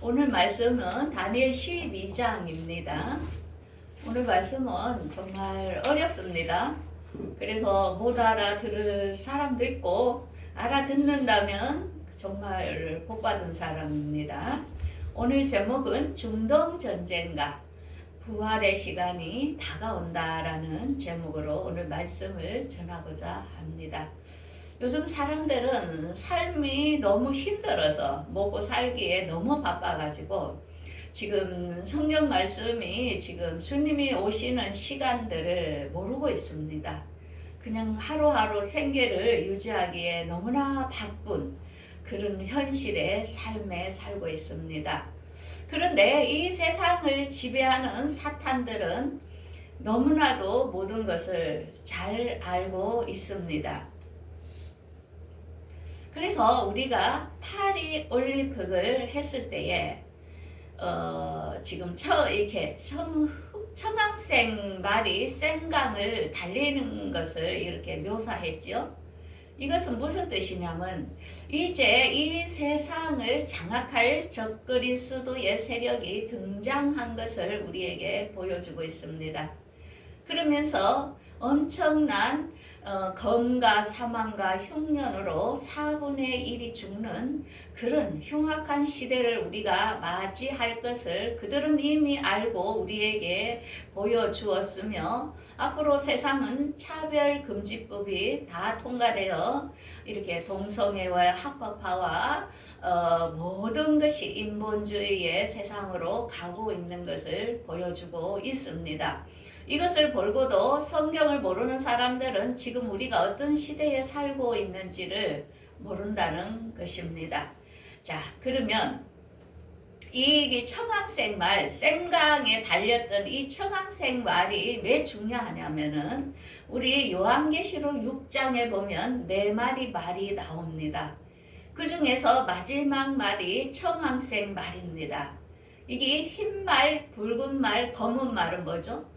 오늘 말씀은 다니엘 12장입니다. 오늘 말씀은 정말 어렵습니다. 그래서 못 알아들을 사람도 있고 알아듣는다면 정말 복받은 사람입니다. 오늘 제목은 중동전쟁과 부활의 시간이 다가온다라는 제목으로 오늘 말씀을 전하고자 합니다. 요즘 사람들은 삶이 너무 힘들어서 먹고 살기에 너무 바빠가지고 지금 성경 말씀이 지금 주님이 오시는 시간들을 모르고 있습니다. 그냥 하루하루 생계를 유지하기에 너무나 바쁜 그런 현실의 삶에 살고 있습니다. 그런데 이 세상을 지배하는 사탄들은 너무나도 모든 것을 잘 알고 있습니다. 그래서 우리가 파리 올림픽을 했을 때에 지금 이렇게 청학생 말이 생강을 달리는 것을 이렇게 묘사했지요. 이것은 무슨 뜻이냐면 이제 이 세상을 장악할 적그리스도의 세력이 등장한 것을 우리에게 보여주고 있습니다. 그러면서 엄청난 검과 사망과 흉년으로 4분의 1이 죽는 그런 흉악한 시대를 우리가 맞이할 것을 그들은 이미 알고 우리에게 보여주었으며 앞으로 세상은 차별금지법이 다 통과되어 이렇게 동성애와 합법화와 모든 것이 인본주의의 세상으로 가고 있는 것을 보여주고 있습니다. 이것을 보고도 성경을 모르는 사람들은 지금 우리가 어떤 시대에 살고 있는지를 모른다는 것입니다. 자, 그러면 이 청학생 말, 생강에 달렸던 이 청학생 말이 왜 중요하냐면은 우리 요한계시록 6장에 보면 4마리 말이 나옵니다. 그 중에서 마지막 말이 청학생 말입니다. 이게 흰 말, 붉은 말, 검은 말은 뭐죠?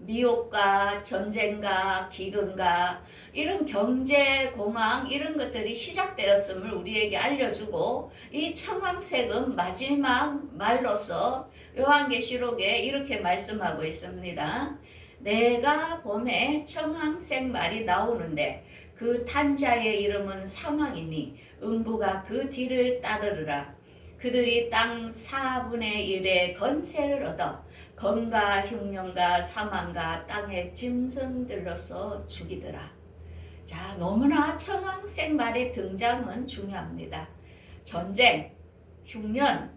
미혹과 전쟁과 기근과 이런 경제공황 이런 것들이 시작되었음을 우리에게 알려주고 이 청황색은 마지막 말로서 요한계시록에 이렇게 말씀하고 있습니다. 내가 봄에 청황색 말이 나오는데 그 탄자의 이름은 사망이니 음부가 그 뒤를 따르리라. 그들이 땅 4분의 1의 건세를 얻어 검과 흉년과 사망과 땅의 짐승들로서 죽이더라. 자, 너무나 청황색 말의 등장은 중요합니다. 전쟁, 흉년,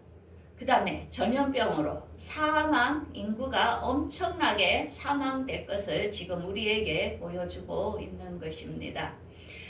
그 다음에 전염병으로 사망, 인구가 엄청나게 사망될 것을 지금 우리에게 보여주고 있는 것입니다.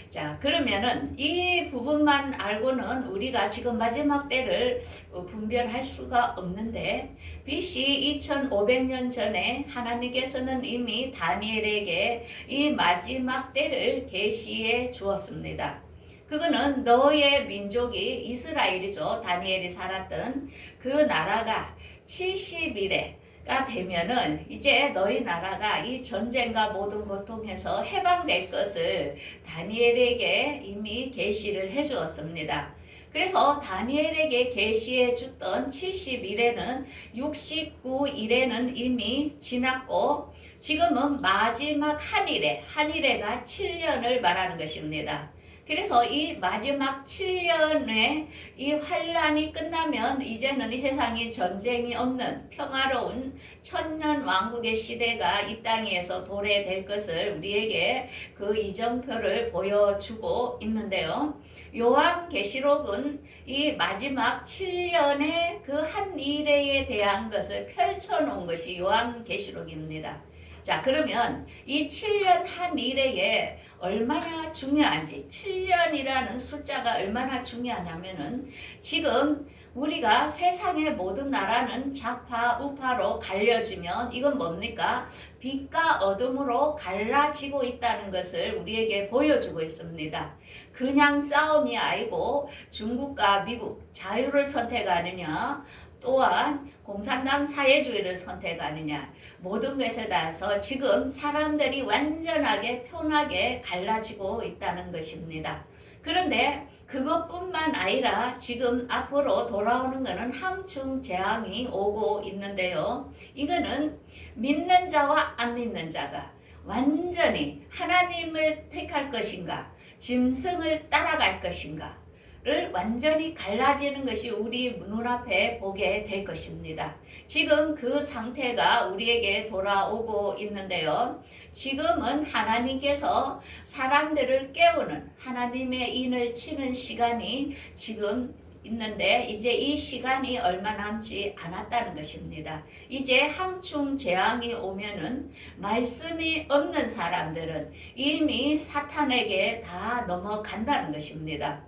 자, 그러면은 이 부분만 알고는 우리가 지금 마지막 때를 분별할 수가 없는데 BC 2500년 전에 하나님께서는 이미 다니엘에게 이 마지막 때를 계시해 주었습니다. 그거는 너의 민족이 이스라엘이죠. 다니엘이 살았던 그 나라가 70일에 가 되면은 이제 너희 나라가 이 전쟁과 모든 고통에서 해방될 것을 다니엘에게 이미 계시를 해 주었습니다. 그래서 다니엘에게 계시해 줬던 70일에는 69일에는 이미 지났고 지금은 마지막 한일에가 7년을 말하는 것입니다. 그래서 이 마지막 7년의 이 환란이 끝나면 이제는 이 세상에 전쟁이 없는 평화로운 천년 왕국의 시대가 이 땅에서 도래될 것을 우리에게 그 이정표를 보여주고 있는데요. 요한계시록은 이 마지막 7년의 그 한 일에 대한 것을 펼쳐놓은 것이 요한계시록입니다. 자, 그러면 이 7년 한 일에 얼마나 중요한지, 7년이라는 숫자가 얼마나 중요하냐면은 지금 우리가 세상의 모든 나라는 좌파 우파로 갈려지면 이건 뭡니까? 빛과 어둠으로 갈라지고 있다는 것을 우리에게 보여주고 있습니다. 그냥 싸움이 아니고 중국과 미국 자유를 선택하느냐, 또한 공산당 사회주의를 선택하느냐, 모든 것에 따라서 지금 사람들이 완전하게 편하게 갈라지고 있다는 것입니다. 그런데 그것뿐만 아니라 지금 앞으로 돌아오는 것은 항충 재앙이 오고 있는데요. 이거는 믿는 자와 안 믿는 자가 완전히 하나님을 택할 것인가, 짐승을 따라갈 것인가를 완전히 갈라지는 것이 우리 눈앞에 보게 될 것입니다. 지금 그 상태가 우리에게 돌아오고 있는데요. 지금은 하나님께서 사람들을 깨우는 하나님의 인을 치는 시간이 지금 있는데 이제 이 시간이 얼마 남지 않았다는 것입니다. 이제 항충 재앙이 오면은 말씀이 없는 사람들은 이미 사탄에게 다 넘어간다는 것입니다.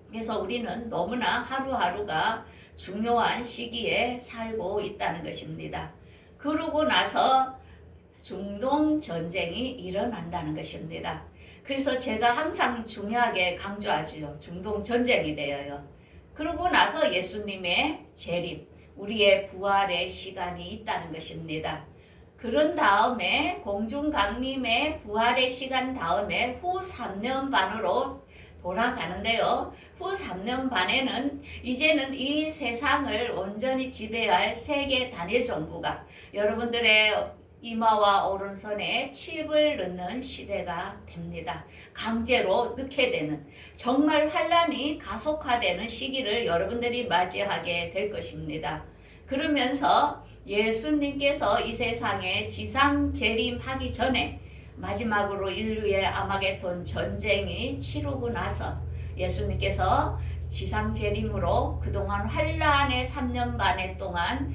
그래서 우리는 너무나 하루하루가 중요한 시기에 살고 있다는 것입니다. 그러고 나서 중동 전쟁이 일어난다는 것입니다. 그래서 제가 항상 중요하게 강조하죠. 중동 전쟁이 되어요. 그러고 나서 예수님의 재림, 우리의 부활의 시간이 있다는 것입니다. 그런 다음에 공중강림의 부활의 시간 다음에 후 3년 반으로 돌아가는데요. 후 3년 반에는 이제는 이 세상을 온전히 지배할 세계 단일 정부가 여러분들의 이마와 오른손에 칩을 넣는 시대가 됩니다. 강제로 넣게 되는 정말 환란이 가속화되는 시기를 여러분들이 맞이하게 될 것입니다. 그러면서 예수님께서 이 세상에 지상 재림하기 전에 마지막으로 인류의 아마겟돈 전쟁이 치르고 나서 예수님께서 지상 재림으로 그동안 환란의 3년 반 동안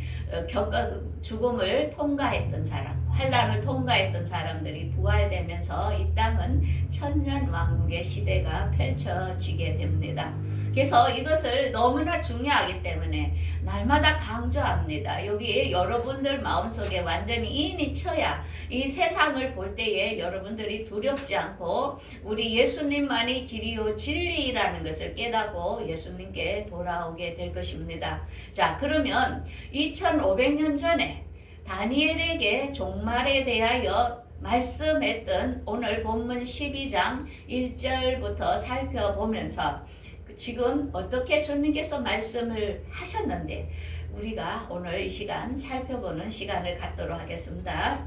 죽음을 통과했던 사람, 환란을 통과했던 사람들이 부활되면서 이 땅은 천년 왕국의 시대가 펼쳐지게 됩니다. 그래서 이것을 너무나 중요하기 때문에 날마다 강조합니다. 여기 여러분들 마음속에 완전히 인이 쳐야 이 세상을 볼 때에 여러분들이 두렵지 않고 우리 예수님만이 길이요 진리라는 것을 깨닫고 예수님께 돌아오게 될 것입니다. 자, 그러면 2500년 전에 다니엘에게 종말에 대하여 말씀했던 오늘 본문 12장 1절부터 살펴보면서 지금 어떻게 주님께서 말씀을 하셨는데 우리가 오늘 이 시간 살펴보는 시간을 갖도록 하겠습니다.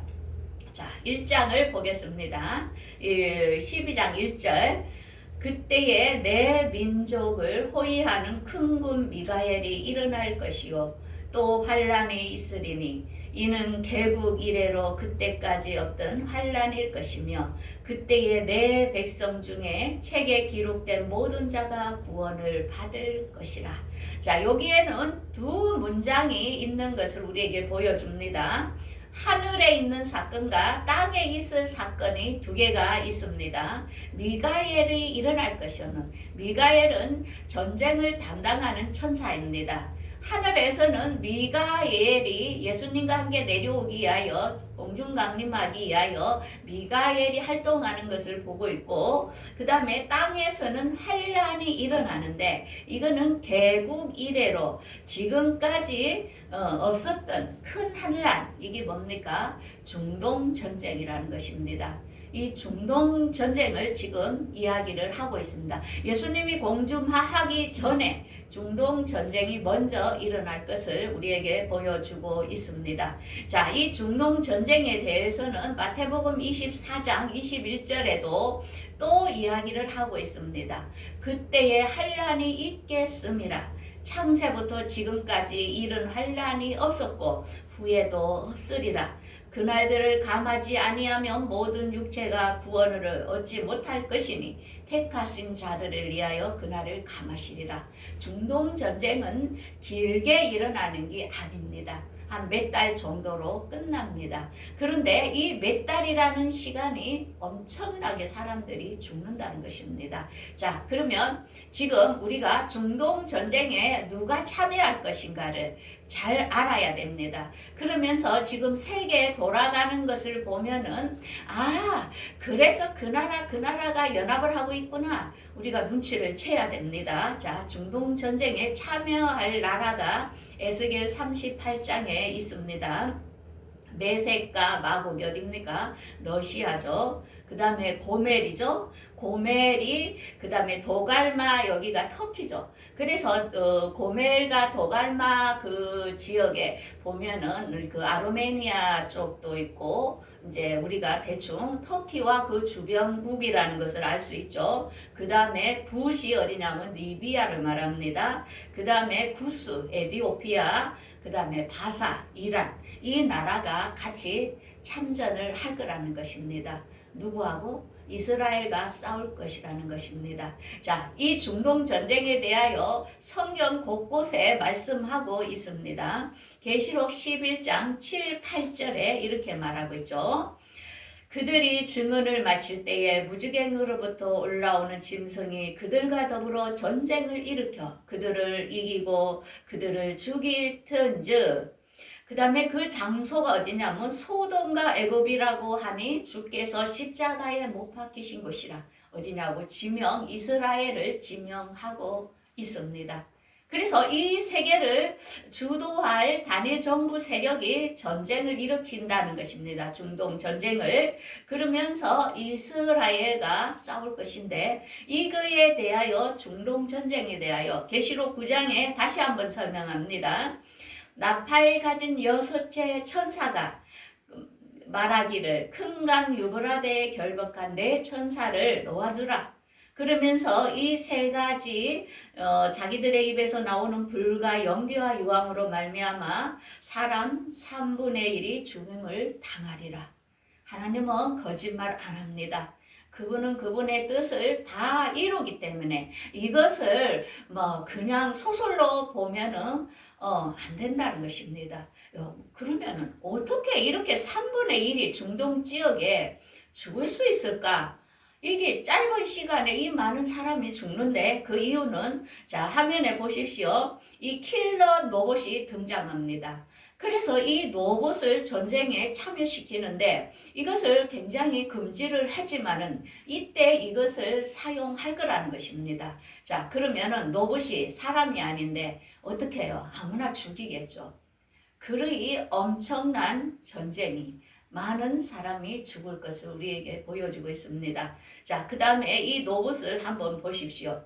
자, 1장을 보겠습니다. 12장 1절. 그때에 내 민족을 호위하는 큰군 미가엘이 일어날 것이요 또 환란이 있으리니 이는 개국 이래로 그때까지 없던 환란일 것이며 그때에 내 백성 중에 책에 기록된 모든 자가 구원을 받을 것이라. 자, 여기에는 두 문장이 있는 것을 우리에게 보여줍니다. 하늘에 있는 사건과 땅에 있을 사건이 두 개가 있습니다. 미가엘이 일어날 것이오는 미가엘은 전쟁을 담당하는 천사입니다. 하늘에서는 미가엘이 예수님과 함께 내려오기 위하여 공중강림하기 위하여 미가엘이 활동하는 것을 보고 있고 그 다음에 땅에서는 환란이 일어나는데 이거는 개국 이래로 지금까지 없었던 큰 환란, 이게 뭡니까? 중동 전쟁이라는 것입니다. 이 중동 전쟁을 지금 이야기를 하고 있습니다. 예수님이 공중하하기 전에 중동 전쟁이 먼저 일어날 것을 우리에게 보여주고 있습니다. 자, 이 중동 전쟁에 대해서는 마태복음 24장 21절에도 또 이야기를 하고 있습니다. 그때에 환란이 있겠음이라. 창세부터 지금까지 이런 환란이 없었고 후에도 없으리라. 그날들을 감하지 아니하면 모든 육체가 구원을 얻지 못할 것이니 택하신 자들을 위하여 그날을 감하시리라. 중동 전쟁은 길게 일어나는 게 아닙니다. 한 몇 달 정도로 끝납니다. 그런데 이 몇 달이라는 시간이 엄청나게 사람들이 죽는다는 것입니다. 자, 그러면 지금 우리가 중동 전쟁에 누가 참여할 것인가를 잘 알아야 됩니다. 그러면서 지금 세계에 돌아가는 것을 보면은 그래서 그 나라가 연합을 하고 있구나. 우리가 눈치를 채야 됩니다. 자, 중동 전쟁에 참여할 나라가 에스겔 38장에 있습니다. 메색과 마곡이 어딥니까? 러시아죠. 그 다음에 고멜이죠. 고멜이 그 다음에 도갈마 여기가 터키죠. 그래서 고멜과 도갈마 그 지역에 보면은 그 아르메니아 쪽도 있고 이제 우리가 대충 터키와 그 주변국이라는 것을 알 수 있죠. 그 다음에 붓이 어디냐면 리비아를 말합니다. 그 다음에 구스 에티오피아, 그 다음에 바사 이란, 이 나라가 같이 참전을 할 거라는 것입니다. 누구하고? 이스라엘과 싸울 것이라는 것입니다. 자, 이 중동 전쟁에 대하여 성경 곳곳에 말씀하고 있습니다. 계시록 11장 7, 8절에 이렇게 말하고 있죠. 그들이 증언을 마칠 때에 무지갱으로부터 올라오는 짐승이 그들과 더불어 전쟁을 일으켜 그들을 이기고 그들을 죽일 텐즉, 그 다음에 그 장소가 어디냐면 소돔과 애굽이라고 하니 주께서 십자가에 못 박히신 곳이라. 어디냐고? 지명, 이스라엘을 지명하고 있습니다. 그래서 이 세계를 주도할 단일 정부 세력이 전쟁을 일으킨다는 것입니다. 중동 전쟁을. 그러면서 이스라엘과 싸울 것인데, 이거에 대하여 중동 전쟁에 대하여 계시록 9장에 다시 한번 설명합니다. 나팔 가진 여섯째 천사가 말하기를 큰 강 유브라데에 결박한 네 천사를 놓아두라. 그러면서 이 세 가지 자기들의 입에서 나오는 불과 연기와 유황으로 말미암아 사람 3분의 1이 죽음을 당하리라. 하나님은 거짓말 안 합니다. 그분은 그분의 뜻을 다 이루기 때문에 이것을 뭐 그냥 소설로 보면은 안 된다는 것입니다. 그러면은 어떻게 이렇게 3분의 1이 중동 지역에 죽을 수 있을까? 이게 짧은 시간에 이 많은 사람이 죽는데 그 이유는, 자, 화면에 보십시오. 이 킬러 로봇이 등장합니다. 그래서 이 로봇을 전쟁에 참여시키는데 이것을 굉장히 금지를 하지만은 이때 이것을 사용할 거라는 것입니다. 자, 그러면은 로봇이 사람이 아닌데 어떻게 해요? 아무나 죽이겠죠. 그러이 엄청난 전쟁이, 많은 사람이 죽을 것을 우리에게 보여주고 있습니다. 자, 그 다음에 이 로봇을 한번 보십시오.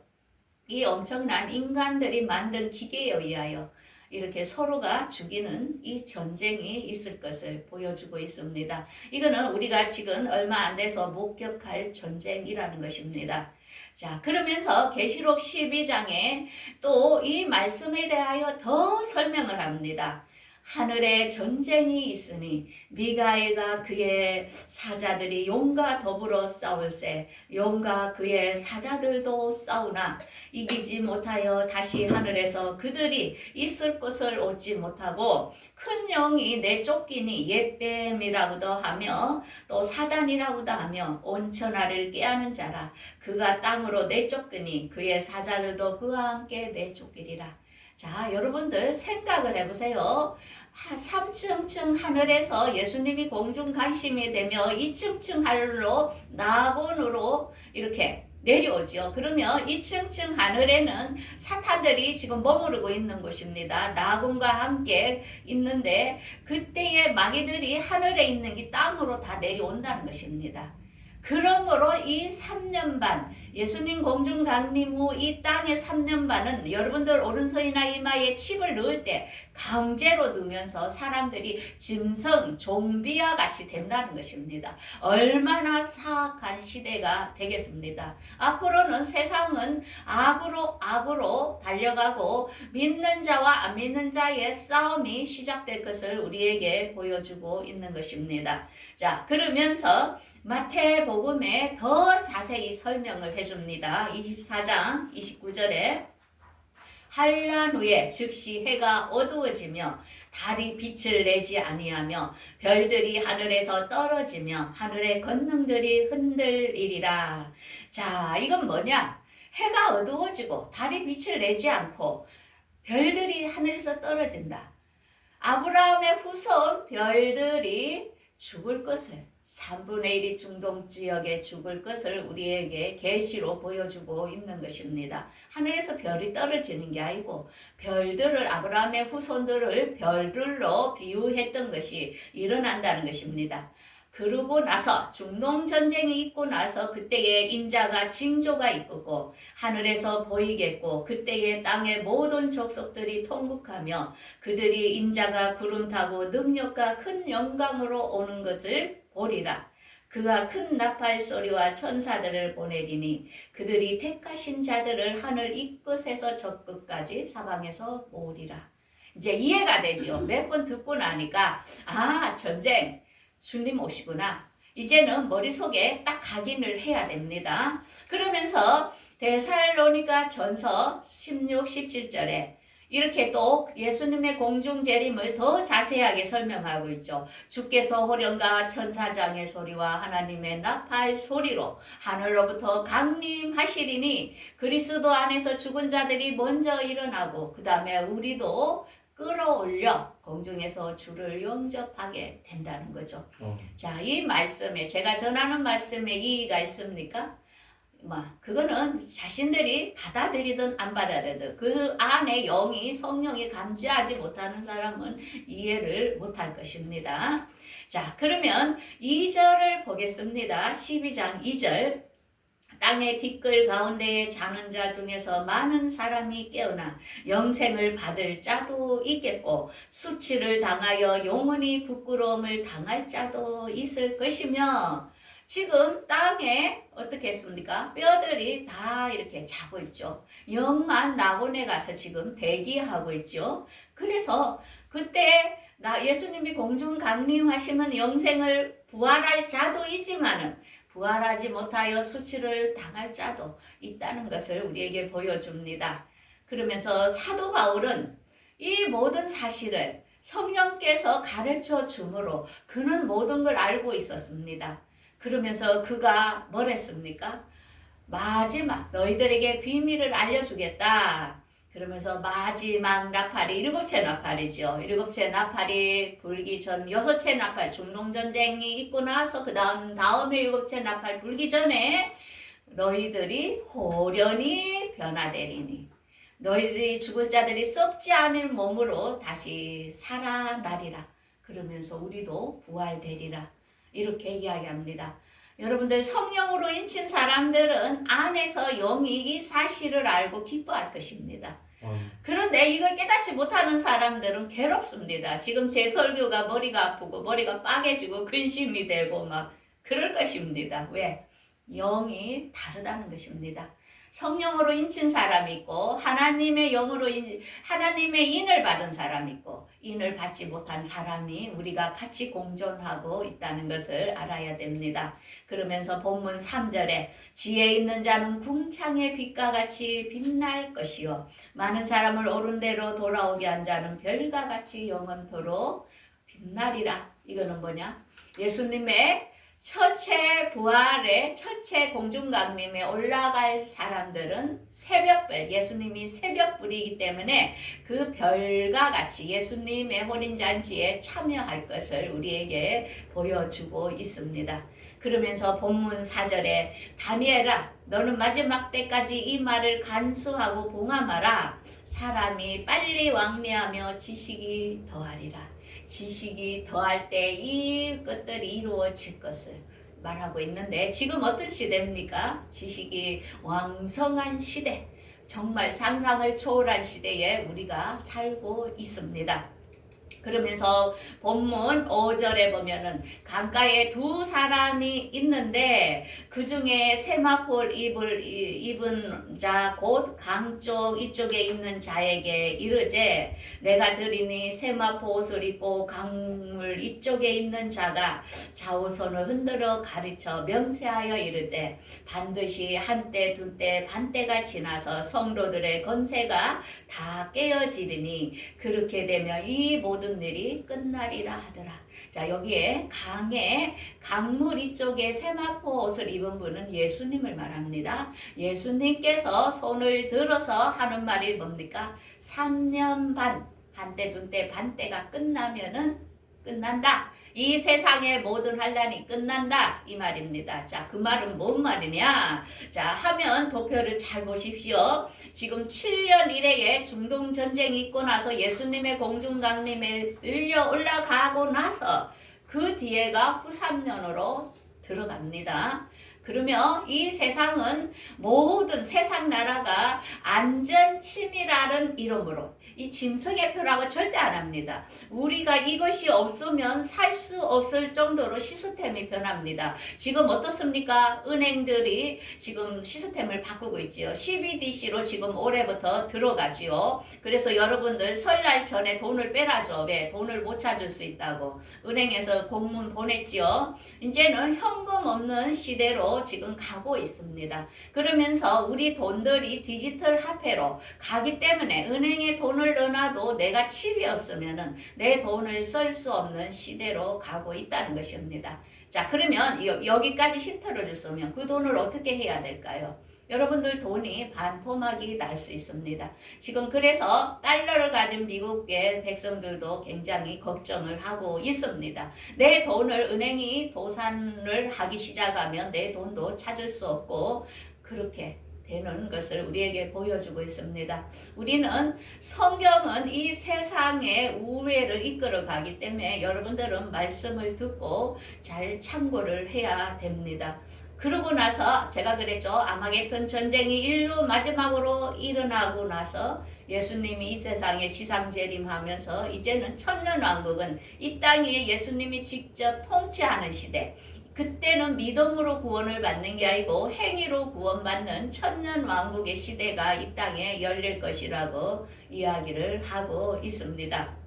이 엄청난 인간들이 만든 기계에 의하여 이렇게 서로가 죽이는 이 전쟁이 있을 것을 보여주고 있습니다. 이거는 우리가 지금 얼마 안 돼서 목격할 전쟁이라는 것입니다. 자, 그러면서 계시록 12장에 또 이 말씀에 대하여 더 설명을 합니다. 하늘에 전쟁이 있으니 미가엘과 그의 사자들이 용과 더불어 싸울세 용과 그의 사자들도 싸우나 이기지 못하여 다시 하늘에서 그들이 있을 곳을 얻지 못하고 큰 영이 내쫓기니 옛뱀이라고도 하며 또 사단이라고도 하며 온천하를 깨하는 자라. 그가 땅으로 내쫓기니 그의 사자들도 그와 함께 내쫓기리라. 자, 여러분들 생각을 해보세요. 3층층 하늘에서 예수님이 공중 간심이 되며 2층층 하늘로 낙원으로 이렇게 내려오죠. 그러면 2층층 하늘에는 사탄들이 지금 머무르고 있는 곳입니다. 낙원과 함께 있는데 그때의 마귀들이 하늘에 있는 게 땅으로 다 내려온다는 것입니다. 그러므로 이 3년 반, 예수님 공중 강림 후 이 땅의 3년 반은 여러분들 오른손이나 이마에 칩을 넣을 때 강제로 넣으면서 사람들이 짐승, 좀비와 같이 된다는 것입니다. 얼마나 사악한 시대가 되겠습니다. 앞으로는 세상은 악으로 달려가고 믿는 자와 안 믿는 자의 싸움이 시작될 것을 우리에게 보여주고 있는 것입니다. 자, 그러면서 마태복음에 더 자세히 설명을 해줍니다. 24장 29절에 한란 후에 즉시 해가 어두워지며 달이 빛을 내지 아니하며 별들이 하늘에서 떨어지며 하늘의 권능들이 흔들리리라. 자, 이건 뭐냐? 해가 어두워지고 달이 빛을 내지 않고 별들이 하늘에서 떨어진다. 아브라함의 후손 별들이 죽을 것을 3분의 1이 중동 지역에 죽을 것을 우리에게 계시로 보여주고 있는 것입니다. 하늘에서 별이 떨어지는 게 아니고 별들을 아브라함의 후손들을 별들로 비유했던 것이 일어난다는 것입니다. 그러고 나서 중동 전쟁이 있고 나서 그때의 인자가 징조가 있고 하늘에서 보이겠고 그때의 땅의 모든 족속들이 통곡하며 그들이 인자가 구름 타고 능력과 큰 영광으로 오는 것을 보리라. 그가 큰 나팔 소리와 천사들을 보내리니 그들이 택하신 자들을 하늘 이 끝에서 저 끝까지 사방에서 모으리라. 이제 이해가 되지요. 몇 번 듣고 나니까 전쟁 주님 오시구나. 이제는 머릿속에 딱 각인을 해야 됩니다. 그러면서 데살로니가 전서 16, 17절에 이렇게 또 예수님의 공중재림을 더 자세하게 설명하고 있죠. 주께서 호령과 천사장의 소리와 하나님의 나팔 소리로 하늘로부터 강림하시리니 그리스도 안에서 죽은 자들이 먼저 일어나고 그 다음에 우리도 끌어올려 공중에서 주를 영접하게 된다는 거죠. 자, 이 말씀에 제가 전하는 말씀에 이의가 있습니까? 그거는 자신들이 받아들이든 안 받아들이든 그 안에 성령이 감지하지 못하는 사람은 이해를 못할 것입니다. 자, 그러면 2절을 보겠습니다. 12장 2절. 땅의 티끌 가운데에 자는 자 중에서 많은 사람이 깨어나 영생을 받을 자도 있겠고 수치를 당하여 영원히 부끄러움을 당할 자도 있을 것이며 지금 땅에 어떻게 했습니까? 뼈들이 다 이렇게 자고 있죠. 영만 낙원에 가서 지금 대기하고 있죠. 그래서 그때 예수님이 공중 강림하시면 영생을 부활할 자도 있지만은 부활하지 못하여 수치를 당할 자도 있다는 것을 우리에게 보여줍니다. 그러면서 사도 바울은 이 모든 사실을 성령께서 가르쳐 주므로 그는 모든 걸 알고 있었습니다. 그러면서 그가 뭘 했습니까? 마지막 너희들에게 비밀을 알려주겠다. 그러면서 마지막 나팔이 7채 나팔이죠. 7채 나팔이 불기 전 6채 나팔 중동전쟁이 있고 나서 그 다음에 7채 나팔 불기 전에 너희들이 호련히 변화되리니 너희들이 죽을 자들이 썩지 않을 몸으로 다시 살아나리라. 그러면서 우리도 부활되리라. 이렇게 이야기합니다. 여러분들 성령으로 인친 사람들은 안에서 영이 이 사실을 알고 기뻐할 것입니다. 그런데 이걸 깨닫지 못하는 사람들은 괴롭습니다. 지금 제 설교가 머리가 아프고 머리가 빠개지고 근심이 되고 막 그럴 것입니다. 왜? 영이 다르다는 것입니다. 성령으로 인친 사람이 있고 하나님의 영으로 하나님의 인을 받은 사람이 있고 인을 받지 못한 사람이 우리가 같이 공존하고 있다는 것을 알아야 됩니다. 그러면서 본문 3절에 지혜 있는 자는 궁창의 빛과 같이 빛날 것이요 많은 사람을 옳은 대로 돌아오게 한 자는 별과 같이 영원토록 빛나리라. 이거는 뭐냐? 예수님의 첫째 부활의 첫째 공중강림에 올라갈 사람들은 새벽별, 예수님이 새벽불이기 때문에 그 별과 같이 예수님의 혼인잔치에 참여할 것을 우리에게 보여주고 있습니다. 그러면서 본문 4절에 다니엘아 너는 마지막 때까지 이 말을 간수하고 봉함하라. 사람이 빨리 왕래하며 지식이 더하리라. 지식이 더할 때 이 것들이 이루어질 것을 말하고 있는데 지금 어떤 시대입니까? 지식이 왕성한 시대, 정말 상상을 초월한 시대에 우리가 살고 있습니다. 그러면서 본문 5절에 보면은 강가에 두 사람이 있는데 그 중에 세마포를 입은 자 곧 강 쪽 이쪽에 있는 자에게 이르되 내가 들으니 세마포 옷을 입고 강물 이쪽에 있는 자가 좌우손을 흔들어 가르쳐 명세하여 이르되 반드시 한때 두때 반때가 지나서 성도들의 건세가 다 깨어지리니 그렇게 되면 이 모든 일이 끝나리라 하더라. 자, 여기에 강물 이쪽에 세마포 옷을 입은 분은 예수님을 말합니다. 예수님께서 손을 들어서 하는 말이 뭡니까? 3년 반, 한때, 둘때, 반때가 끝나면은 끝난다. 이 세상의 모든 환란이 끝난다 이 말입니다. 자, 그 말은 뭔 말이냐? 자, 화면 도표를 잘 보십시오. 지금 7년 이래에 중동 전쟁이 있고 나서 예수님의 공중 강림에 늘려 올라가고 나서 그 뒤에가 후3년으로 들어갑니다. 그러면 이 세상은 모든 세상 나라가 안전침이라는 이름으로 이 짐승의 표라고 절대 안 합니다. 우리가 이것이 없으면 살 수 없을 정도로 시스템이 변합니다. 지금 어떻습니까? 은행들이 지금 시스템을 바꾸고 있지요. CBDC로 지금 올해부터 들어가지요. 그래서 여러분들 설날 전에 돈을 빼라죠. 왜? 돈을 못 찾을 수 있다고. 은행에서 공문 보냈지요. 이제는 현금 없는 시대로 지금 가고 있습니다. 그러면서 우리 돈들이 디지털 화폐로 가기 때문에 은행에 돈을 넣어놔도 내가 칩이 없으면 내 돈을 쓸 수 없는 시대로 가고 있다는 것입니다. 자, 그러면 여기까지 힌트를 줬으면 그 돈을 어떻게 해야 될까요? 여러분들 돈이 반토막이 날 수 있습니다. 지금 그래서 달러를 가진 미국의 백성들도 굉장히 걱정을 하고 있습니다. 내 돈을 은행이 도산을 하기 시작하면 내 돈도 찾을 수 없고 그렇게 되는 것을 우리에게 보여주고 있습니다. 우리는 성경은 이 세상의 우회를 이끌어 가기 때문에 여러분들은 말씀을 듣고 잘 참고를 해야 됩니다. 그러고 나서 제가 그랬죠. 아마겟돈 전쟁이 인류 마지막으로 일어나고 나서 예수님이 이 세상에 지상재림하면서 이제는 천년왕국은 이 땅에 예수님이 직접 통치하는 시대, 그때는 믿음으로 구원을 받는 게 아니고 행위로 구원받는 천년왕국의 시대가 이 땅에 열릴 것이라고 이야기를 하고 있습니다.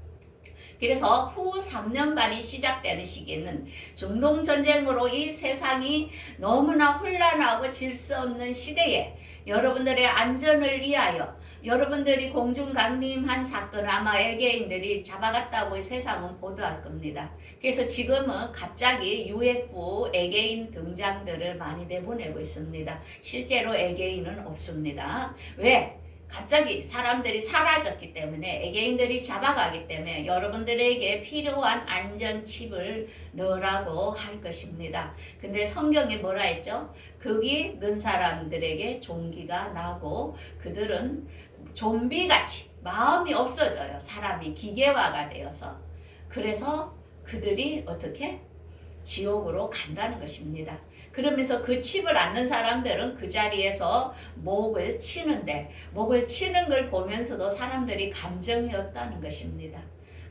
그래서 후 3년 반이 시작되는 시기에는 중동전쟁으로 이 세상이 너무나 혼란하고 질서 없는 시대에 여러분들의 안전을 위하여 여러분들이 공중 강림한 사건 아마 외계인들이 잡아갔다고 세상은 보도할 겁니다. 그래서 지금은 갑자기 UFO 외계인 등장들을 많이 내보내고 있습니다. 실제로 외계인은 없습니다. 왜? 갑자기 사람들이 사라졌기 때문에 외계인들이 잡아가기 때문에 여러분들에게 필요한 안전칩을 넣으라고 할 것입니다. 근데 성경이 뭐라 했죠? 거기 넣은 사람들에게 종기가 나고 그들은 좀비같이 마음이 없어져요. 사람이 기계화가 되어서. 그래서 그들이 어떻게? 지옥으로 간다는 것입니다. 그러면서 그 칩을 안 넣은 사람들은 그 자리에서 목을 치는데 목을 치는 걸 보면서도 사람들이 감정이 없다는 것입니다.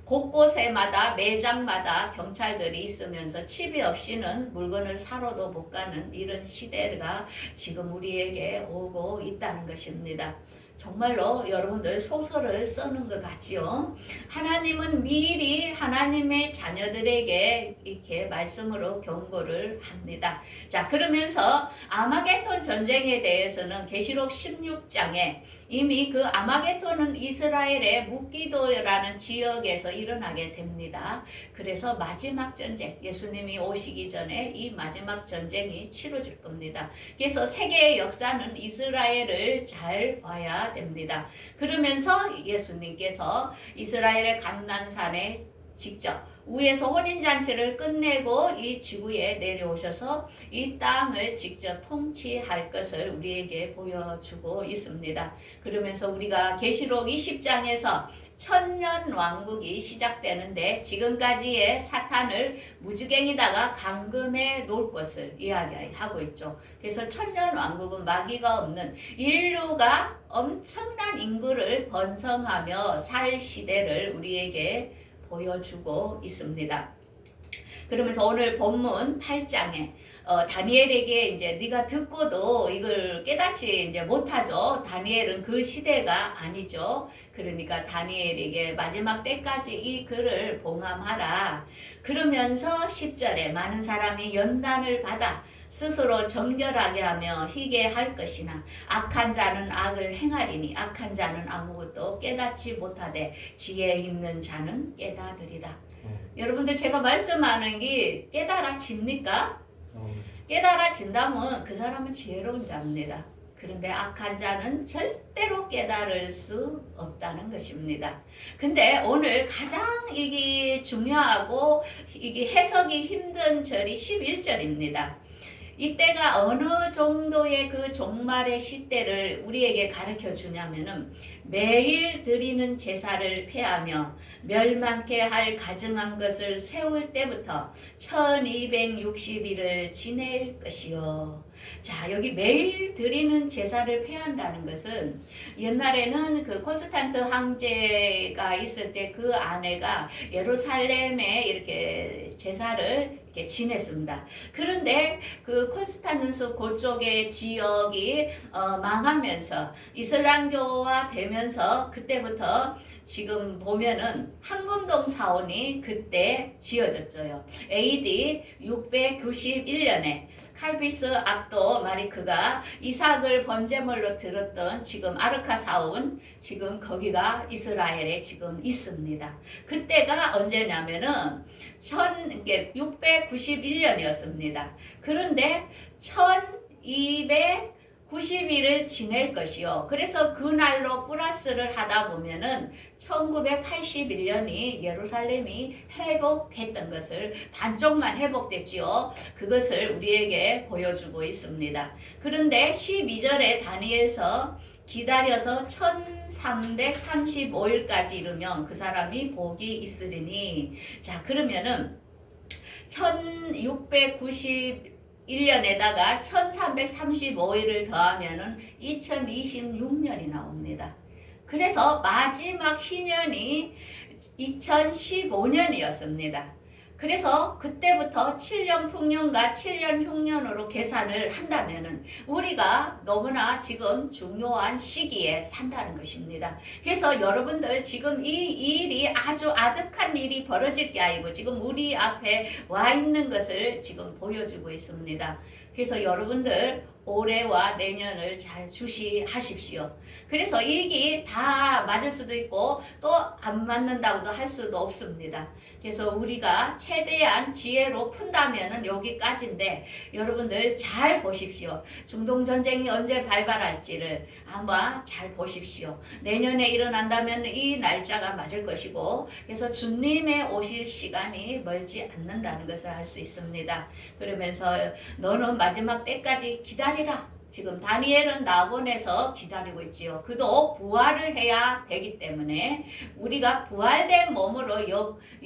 곳곳에마다 매장마다 경찰들이 있으면서 칩이 없이는 물건을 사러도 못 가는 이런 시대가 지금 우리에게 오고 있다는 것입니다. 정말로 여러분들 소설을 쓰는 것 같지요. 하나님은 미리 하나님의 자녀들에게 이렇게 말씀으로 경고를 합니다. 자, 그러면서 아마겟돈 전쟁에 대해서는 계시록 16장에 이미 그 아마겟돈은 이스라엘의 묵기도라는 지역에서 일어나게 됩니다. 그래서 마지막 전쟁, 예수님이 오시기 전에 이 마지막 전쟁이 치러질 겁니다. 그래서 세계의 역사는 이스라엘을 잘 봐야 됩니다. 그러면서 예수님께서 이스라엘의 감난산에 직접 위에서 혼인잔치를 끝내고 이 지구에 내려오셔서 이 땅을 직접 통치할 것을 우리에게 보여주고 있습니다. 그러면서 우리가 계시록 20장에서 천년 왕국이 시작되는데 지금까지의 사탄을 무지갱이다가 감금해 놓을 것을 이야기하고 있죠. 그래서 천년 왕국은 마귀가 없는 인류가 엄청난 인구를 번성하며 살 시대를 우리에게 보여주고 있습니다. 그러면서 오늘 본문 8장에 다니엘에게 이제 네가 듣고도 이걸 깨닫지 이제 못하죠. 다니엘은 그 시대가 아니죠. 그러니까 다니엘에게 마지막 때까지 이 글을 봉함하라. 그러면서 10절에 많은 사람이 연단을 받아 스스로 정결하게 하며 희게 할 것이나 악한 자는 악을 행하리니 악한 자는 아무것도 깨닫지 못하되 지혜 있는 자는 깨닫으리라. 여러분들 제가 말씀하는 게 깨달아집니까? 깨달아진다면 그 사람은 지혜로운 자입니다. 그런데 악한 자는 절대로 깨달을 수 없다는 것입니다. 근데 오늘 가장 이게 중요하고 이게 해석이 힘든 절이 11절입니다. 이때가 어느 정도의 그 종말의 시대를 우리에게 가르쳐 주냐면은 매일 드리는 제사를 폐하며 멸망케 할 가증한 것을 세울 때부터 1260일을 지낼 것이요. 자, 여기 매일 드리는 제사를 폐한다는 것은 옛날에는 그 콘스탄트 황제가 있을 때 그 아내가 예루살렘에 이렇게 제사를 이렇게 지냈습니다. 그런데 그 콘스탄누스 그쪽의 지역이 망하면서 이슬람교화 되면서 그때부터 지금 보면은 황금동 사원이 그때 지어졌어요. AD 691년에 칼비스 압도 마리크가 이삭을 번제물로 들었던 지금 아르카 사원, 지금 거기가 이스라엘에 지금 있습니다. 그때가 언제냐면은 691년이었습니다. 그런데 1290일을 지낼 것이요. 그래서 그날로 플러스를 하다 보면은 1981년이 예루살렘이 회복했던 것을 반쪽만 회복됐지요. 그것을 우리에게 보여주고 있습니다. 그런데 12절에 다니엘서 기다려서 1335일까지 이르면 그 사람이 복이 있으리니. 자, 그러면은 1691년에다가 1335일을 더하면은 2026년이 나옵니다. 그래서 마지막 희년이 2015년이었습니다. 그래서 그때부터 7년 풍년과 7년 흉년으로 계산을 한다면은 우리가 너무나 지금 중요한 시기에 산다는 것입니다. 그래서 여러분들 지금 이 일이 아주 아득한 일이 벌어질 게 아니고 지금 우리 앞에 와 있는 것을 지금 보여주고 있습니다. 그래서 여러분들 올해와 내년을 잘 주시하십시오. 그래서 이게 다 맞을 수도 있고 또 안 맞는다고도 할 수도 없습니다. 그래서 우리가 최대한 지혜로 푼다면은 여기까지인데 여러분들 잘 보십시오. 중동전쟁이 언제 발발할지를 한번 잘 보십시오. 내년에 일어난다면 이 날짜가 맞을 것이고 그래서 주님의 오실 시간이 멀지 않는다는 것을 알 수 있습니다. 그러면서 너는 마지막 때까지 기다리라. 지금 다니엘은 낙원에서 기다리고 있지요. 그도 부활을 해야 되기 때문에 우리가 부활된 몸으로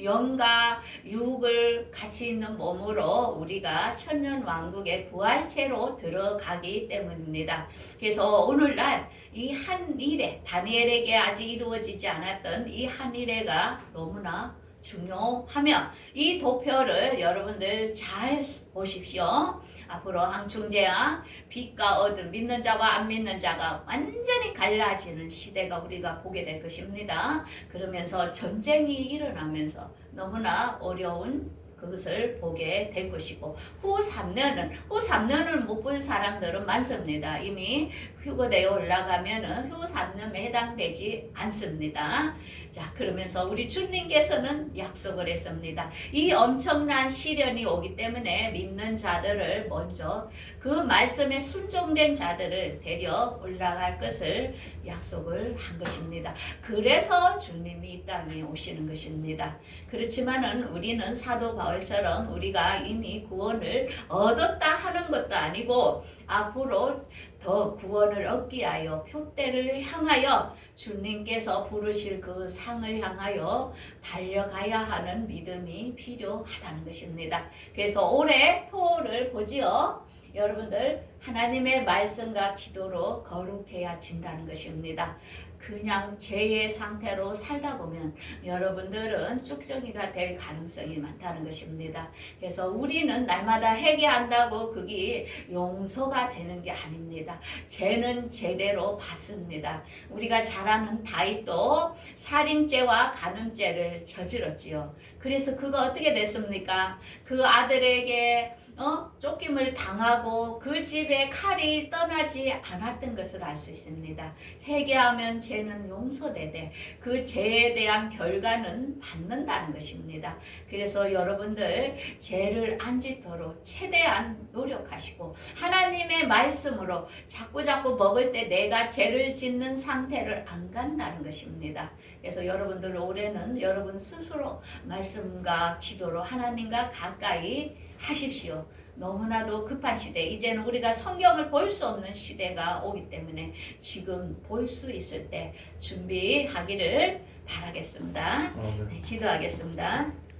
영과 육을 같이 있는 몸으로 우리가 천년 왕국의 부활체로 들어가기 때문입니다. 그래서 오늘날 이 한 일에 다니엘에게 아직 이루어지지 않았던 이 한 일에가 너무나 중요하며 이 도표를 여러분들 잘 보십시오. 앞으로 항충제와 빛과 어둠, 믿는 자와 안 믿는 자가 완전히 갈라지는 시대가 우리가 보게 될 것입니다. 그러면서 전쟁이 일어나면서 너무나 어려운 그것을 보게 될 것이고 후 3년을 못 본 사람들은 많습니다. 이미 휴거대에 올라가면은 후 3년에 해당되지 않습니다. 자, 그러면서 우리 주님께서는 약속을 했습니다. 이 엄청난 시련이 오기 때문에 믿는 자들을 먼저 그 말씀에 순종된 자들을 데려 올라갈 것을 약속을 한 것입니다. 그래서 주님이 이 땅에 오시는 것입니다. 그렇지만은 우리는 사도 바울처럼 우리가 이미 구원을 얻었다 하는 것도 아니고 앞으로 더 구원을 얻기 위하여 표대를 향하여 주님께서 부르실 그 상을 향하여 달려가야 하는 믿음이 필요하다는 것입니다. 그래서 올해 표를 보지요. 여러분들 하나님의 말씀과 기도로 거룩해야 진다는 것입니다. 그냥 죄의 상태로 살다 보면 여러분들은 쭉정이가 될 가능성이 많다는 것입니다. 그래서 우리는 날마다 회개한다고 그게 용서가 되는 게 아닙니다. 죄는 제대로 받습니다. 우리가 잘 아는 다윗도 살인죄와 간음죄를 저질렀지요. 그래서 그가 어떻게 됐습니까? 그 아들에게 쫓김을 당하고 그 집에 칼이 떠나지 않았던 것을 알 수 있습니다. 회개하면 죄는 용서되되 그 죄에 대한 결과는 받는다는 것입니다. 그래서 여러분들 죄를 안 짓도록 최대한 노력하시고 하나님의 말씀으로 자꾸 먹을 때 내가 죄를 짓는 상태를 안 간다는 것입니다. 그래서 여러분들 올해는 여러분 스스로 말씀과 기도로 하나님과 가까이 하십시오. 너무나도 급한 시대, 이제는 우리가 성경을 볼 수 없는 시대가 오기 때문에 지금 볼 수 있을 때 준비하기를 바라겠습니다. 네, 기도하겠습니다.